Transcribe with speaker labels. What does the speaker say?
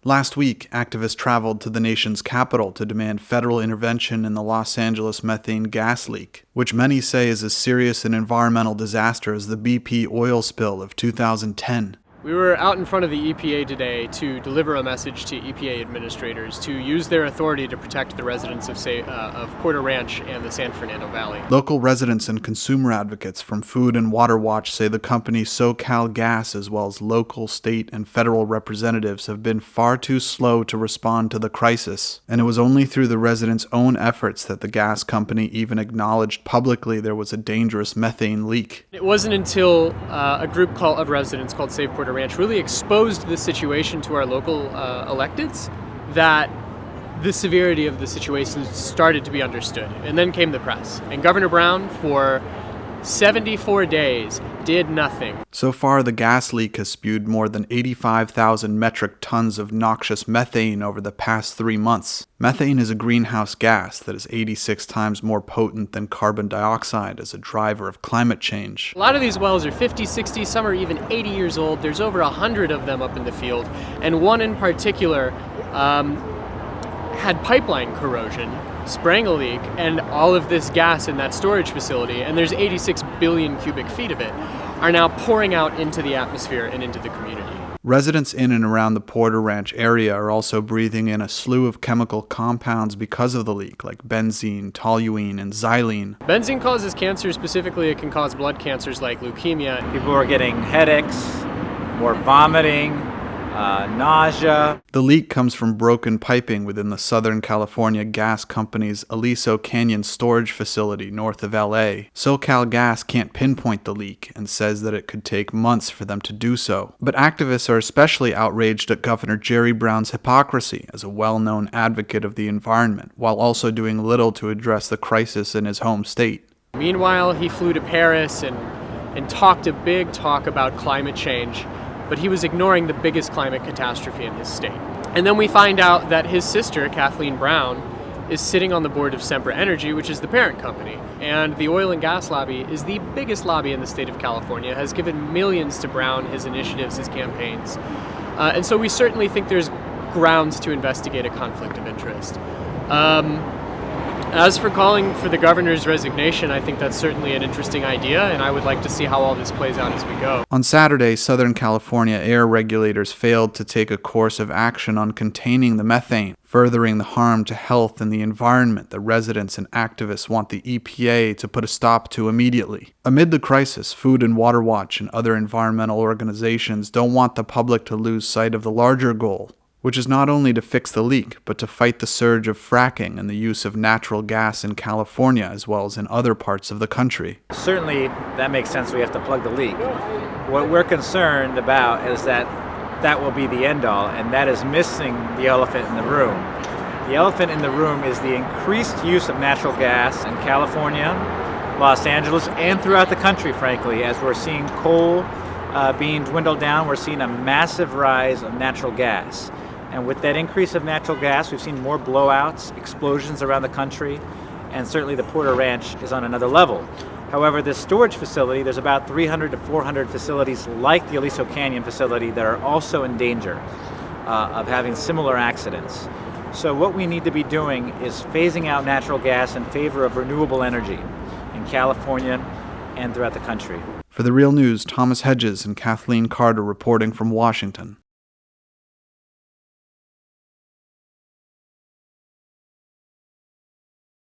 Speaker 1: Last week, activists traveled to the nation's capital to demand federal intervention in the Los Angeles methane gas leak, which many say is as serious an environmental disaster as the BP oil spill of 2010.
Speaker 2: We were out in front of the EPA today to deliver a message to EPA administrators to use their authority to protect the residents of Porter Ranch and the San Fernando Valley.
Speaker 1: Local residents and consumer advocates from Food and Water Watch say the company SoCalGas, as well as local, state, and federal representatives, have been far too slow to respond to the crisis, and it was only through the residents' own efforts that the gas company even acknowledged publicly there was a dangerous methane leak.
Speaker 2: It wasn't until a group of residents called Save Porter Ranch really exposed the situation to our local electeds that the severity of the situation started to be understood. And then came the press. And Governor Brown, for 74 days, did nothing.
Speaker 1: So far, the gas leak has spewed more than 85,000 metric tons of noxious methane over the past 3 months. Methane is a greenhouse gas that is 86 times more potent than carbon dioxide as a driver of climate change.
Speaker 2: A lot of these wells are 50, 60, some are even 80 years old. There's over 100 of them up in the field. And one in particular had pipeline corrosion, sprang a leak, and all of this gas in that storage facility, and there's 86 billion cubic feet of it, are now pouring out into the atmosphere and into the community.
Speaker 1: Residents in and around the Porter Ranch area are also breathing in a slew of chemical compounds because of the leak, like benzene, toluene, and xylene.
Speaker 2: Benzene causes cancer. Specifically, it can cause blood cancers like leukemia.
Speaker 3: People are getting headaches, more vomiting, nausea.
Speaker 1: The leak comes from broken piping within the Southern California gas company's Aliso Canyon storage facility north of LA. SoCalGas can't pinpoint the leak and says that it could take months for them to do so. But activists are especially outraged at Governor Jerry Brown's hypocrisy as a well-known advocate of the environment, while also doing little to address the crisis in his home state.
Speaker 2: Meanwhile, he flew to Paris and talked a big talk about climate change, but he was ignoring the biggest climate catastrophe in his state. And then we find out that his sister, Kathleen Brown, is sitting on the board of Sempra Energy, which is the parent company. And the oil and gas lobby is the biggest lobby in the state of California, has given millions to Brown, his initiatives, his campaigns. And so we certainly think there's grounds to investigate a conflict of interest. As for calling for the governor's resignation, I think that's certainly an interesting idea, and I would like to see how all this plays out as we go.
Speaker 1: On Saturday, Southern California air regulators failed to take a course of action on containing the methane, furthering the harm to health and the environment that residents and activists want the EPA to put a stop to immediately. Amid the crisis, Food and Water Watch and other environmental organizations don't want the public to lose sight of the larger goal, which is not only to fix the leak, but to fight the surge of fracking and the use of natural gas in California as well as in other parts of the country.
Speaker 3: Certainly, that makes sense. We have to plug the leak. What we're concerned about is that that will be the end-all, and that is missing the elephant in the room. The elephant in the room is the increased use of natural gas in California, Los Angeles, and throughout the country, frankly. As we're seeing coal being dwindled down, we're seeing a massive rise of natural gas. And with that increase of natural gas, we've seen more blowouts, explosions around the country, and certainly the Porter Ranch is on another level. However, this storage facility, there's about 300 to 400 facilities like the Aliso Canyon facility that are also in danger of having similar accidents. So what we need to be doing is phasing out natural gas in favor of renewable energy in California and throughout the country.
Speaker 1: For The Real News, Thomas Hedges and Kathleen Carter reporting from Washington.